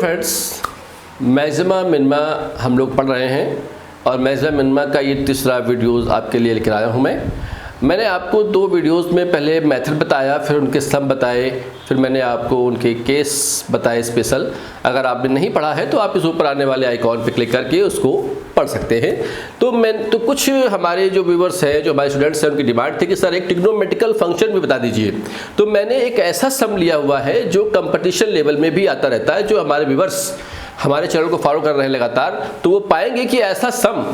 Friends, maxima minima हम लोग पढ़ रहे हैं और मैक्सिमा मिनिमा का ये तीसरा वीडियोस आपके लिए लेकर आया हूँ। मैंने आपको दो वीडियोस में पहले मेथड बताया, फिर उनके सम बताए, फिर मैंने आपको उनके केस बताए स्पेशल। अगर आपने नहीं पढ़ा है तो आप इस ऊपर आने वाले आइकॉन पर क्लिक करके उसको पढ़ सकते हैं। तो कुछ हमारे जो व्यूवर्स हैं, जो हमारे स्टूडेंट्स हैं, उनकी डिमांड थी कि सर एक ट्रिग्नोमेट्रिकल फंक्शन भी बता दीजिए। तो मैंने एक ऐसा सम लिया हुआ है जो कंपटीशन लेवल में भी आता रहता है। जो हमारे व्यूवर्स हमारे चैनल को फॉलो कर रहे हैं लगातार, तो वो पाएंगे कि ऐसा सम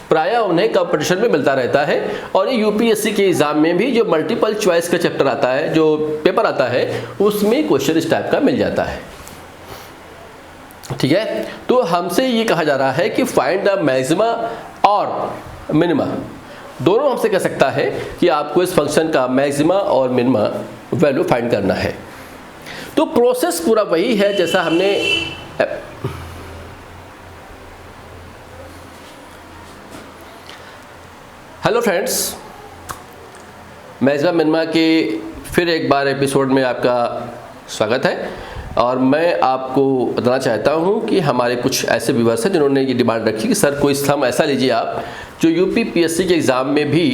प्रायः उन्हें कंपटीशन में मिलता रहता है। और ये यूपीएससी के एग्जाम में भी जो मल्टीपल चॉइस का चैप्टर आता है, जो पेपर आता है, उसमें क्वेश्चन इस टाइप का मिल जाता है। ठीक है, तो हमसे ये कहा जा रहा है कि फाइंड द मैक्सिमा और मिनिमा। दोनों हमसे कह सकता है कि आपको इस फंक्शन का मैक्सिमा और मिनिमा वैल्यू फाइंड करना है। तो प्रोसेस पूरा वही है जैसा हमने हेलो फ्रेंड्स, मैक्सिमा मिनिमा के फिर एक बार एपिसोड में आपका स्वागत है। और मैं आपको बताना चाहता हूं कि हमारे कुछ ऐसे व्यूअर्स हैं जिन्होंने ये डिमांड रखी कि सर कोई सम ऐसा लीजिए आप जो यूपीपीएससी के एग्ज़ाम में भी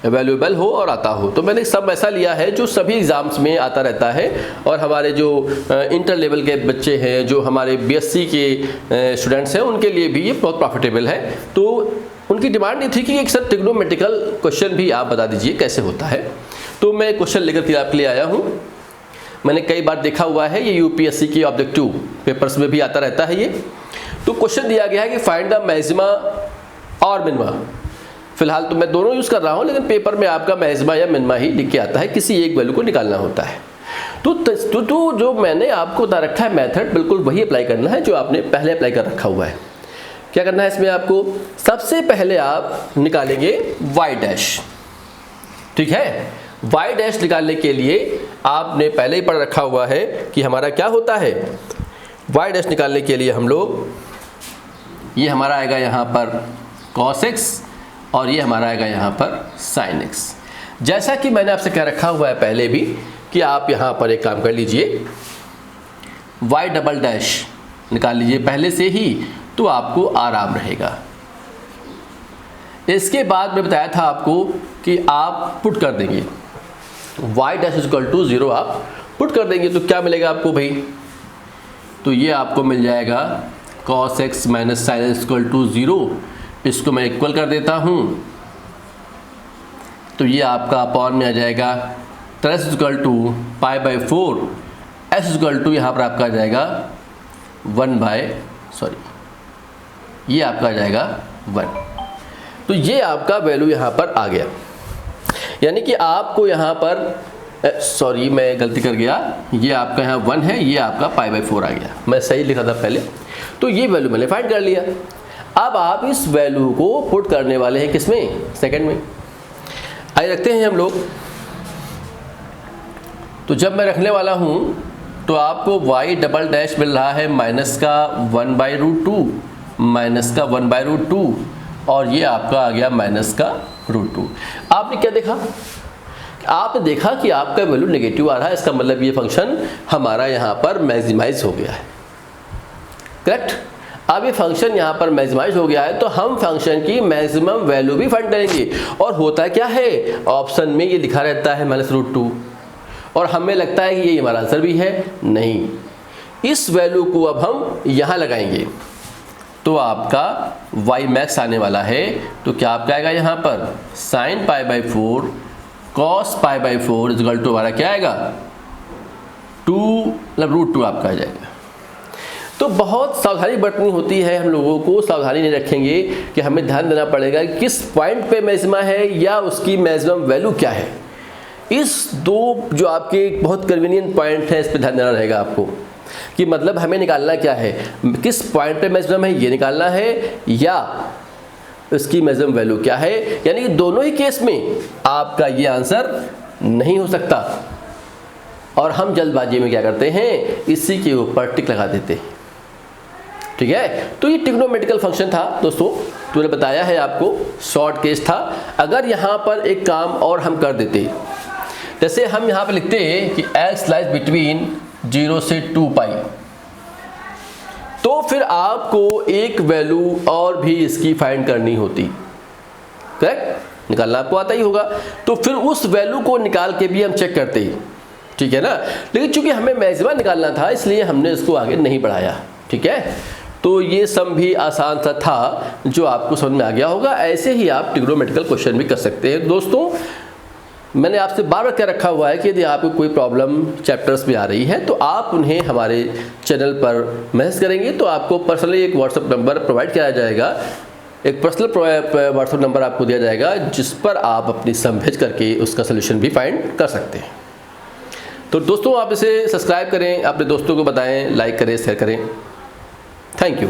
अवेलेबल हो और आता हो। तो मैंने सम ऐसा लिया है जो सभी एग्ज़ाम्स में आता रहता है। और हमारे जो इंटर लेवल के बच्चे हैं, जो हमारे बीएससी के स्टूडेंट्स हैं, उनके लिए भी ये बहुत प्रॉफिटेबल है। तो उनकी डिमांड ये थी कि एक सर ट्रिग्नोमेट्रिकल क्वेश्चन भी आप बता दीजिए कैसे होता है। तो मैं क्वेश्चन लेकर के आपके लिए आया हूँ। मैंने कई बार देखा हुआ है, ये यूपीएससी के ऑब्जेक्टिव पेपर्स में भी आता रहता है ये। तो क्वेश्चन दिया गया है कि फाइंड द मैक्सिमा और मिनिमा। फिलहाल तो मैं दोनों यूज़ कर रहा हूँ, लेकिन पेपर में आपका मैक्सिमा या मिनिमा ही लिख के आता है, किसी एक वैल्यू को निकालना होता है। तो जो मैंने आपको बता रखा है मेथड, बिल्कुल वही अप्लाई करना है जो आपने पहले अप्लाई कर रखा हुआ है। क्या करना है इसमें आपको? सबसे पहले आप निकालेंगे y डैश। ठीक है, y डैश निकालने के लिए आपने पहले ही पढ़ रखा हुआ है कि हमारा क्या होता है। y डैश निकालने के लिए हम लोग, ये हमारा आएगा यहाँ पर cos x और ये हमारा आएगा यहाँ पर sin x। जैसा कि मैंने आपसे कह रखा हुआ है पहले भी कि आप यहाँ पर एक काम कर लीजिए, y डबल डैश निकाल लीजिए पहले से ही, तो आपको आराम रहेगा। इसके बाद मैं बताया था आपको कि आप पुट कर देंगे y डैश इक्वल टू 0, आप पुट कर देंगे तो क्या मिलेगा आपको भाई? तो ये आपको मिल जाएगा cos x minus sin x equal to 0। इसको मैं इक्वल कर देता हूँ, तो ये आपका अपॉन में आ जाएगा s equal to pi by 4, s equal to यहाँ पर आपका आ जाएगा 1/, ये आपका आ जाएगा 1। तो ये आपका वैल्यू यहाँ पर आ गया। यानी कि आपको यहाँ पर मैं गलती कर गया, ये आपका यहाँ 1 है, ये आपका पाई बाई 4 आ गया। मैं सही लिखा था पहले। तो ये वैल्यू मैंने फाइंड कर लिया। अब आप इस वैल्यू को पुट करने वाले हैं किसमें? सेकंड में। आइए रखते हैं हम लोग। तो जब मैं रखने वाला हूँ तो आपको y डबल डैश मिल रहा है माइनस का 1/√2, माइनस का 1/√2, और ये आपका आ गया माइनस का √2। आपने क्या देखा? आपने देखा कि आपका वैल्यू नेगेटिव आ रहा है। इसका मतलब ये फंक्शन हमारा यहाँ पर मैक्सिमाइज हो गया है। करेक्ट? अब ये फंक्शन यहाँ पर मैक्सिमाइज हो गया है, तो हम फंक्शन की मैक्सिमम वैल्यू भी फाइंड करेंगे। और होता क्या है, ऑप्शन में ये लिखा रहता है -√2, और हमें लगता है कि ये हमारा आंसर भी है। नहीं, इस वैल्यू को अब हम यहाँ लगाएंगे तो आपका y मैक्स आने वाला है। तो क्या आपका आएगा यहाँ पर sin π/4 cos π/4 इक्वल टू हमारा क्या आएगा 2 मतलब √2 आपका आ जाएगा। तो बहुत सावधानी बरतनी होती है, हम लोगों को सावधानी नहीं रखेंगे कि हमें ध्यान देना पड़ेगा किस पॉइंट पे मैक्सिमा है या उसकी मैक्सिमम वैल्यू क्या है। इस दो जो आपके बहुत कन्वीनियंट पॉइंट है, इस पर ध्यान देना रहेगा आपको कि मतलब हमें निकालना क्या है, किस पॉइंट पे मैक्सिमम है ये निकालना है, या इसकी मैक्सिमम वैल्यू क्या है। यानी कि दोनों ही केस में आपका ये आंसर नहीं हो सकता। और हम जल्दबाजी में क्या करते हैं, इसी के ऊपर टिक लगा देते हैं। ठीक है, तो ये ट्रिग्नोमेट्रिकल फंक्शन था दोस्तों, तो मैंने बताया है आपको, शॉर्ट केस था। अगर यहाँ पर एक काम और हम कर देते, जैसे हम यहाँ पर लिखते हैं कि x लाइज बिटवीन 0 से 2 पाई, तो फिर आपको एक वैल्यू और भी इसकी फाइंड करनी होती, करेक्ट, निकालना आपको आता ही होगा। तो फिर उस वैल्यू को निकाल के भी हम चेक करते ही, ठीक है ना। लेकिन चूंकि हमें मैक्सिमा निकालना था इसलिए हमने इसको आगे नहीं बढ़ाया, ठीक है। तो ये सम भी आसान सा था जो आपको समझ में आ गया होगा। ऐसे ही आप ट्रिग्नोमेट्रिकल क्वेश्चन भी कर सकते हैं। दोस्तों मैंने आपसे बार बार क्या रखा हुआ है कि यदि आपको कोई प्रॉब्लम चैप्टर्स में आ रही है तो आप उन्हें हमारे चैनल पर मैसेज करेंगे तो आपको पर्सनली एक व्हाट्सएप नंबर प्रोवाइड किया जाएगा, एक पर्सनल व्हाट्सएप नंबर आपको दिया जाएगा जिस पर आप अपनी सम भेज करके उसका सोल्यूशन भी फाइंड कर सकते हैं। तो दोस्तों आप इसे सब्सक्राइब करें, अपने दोस्तों को बताएं, लाइक करें, शेयर करें। Thank you.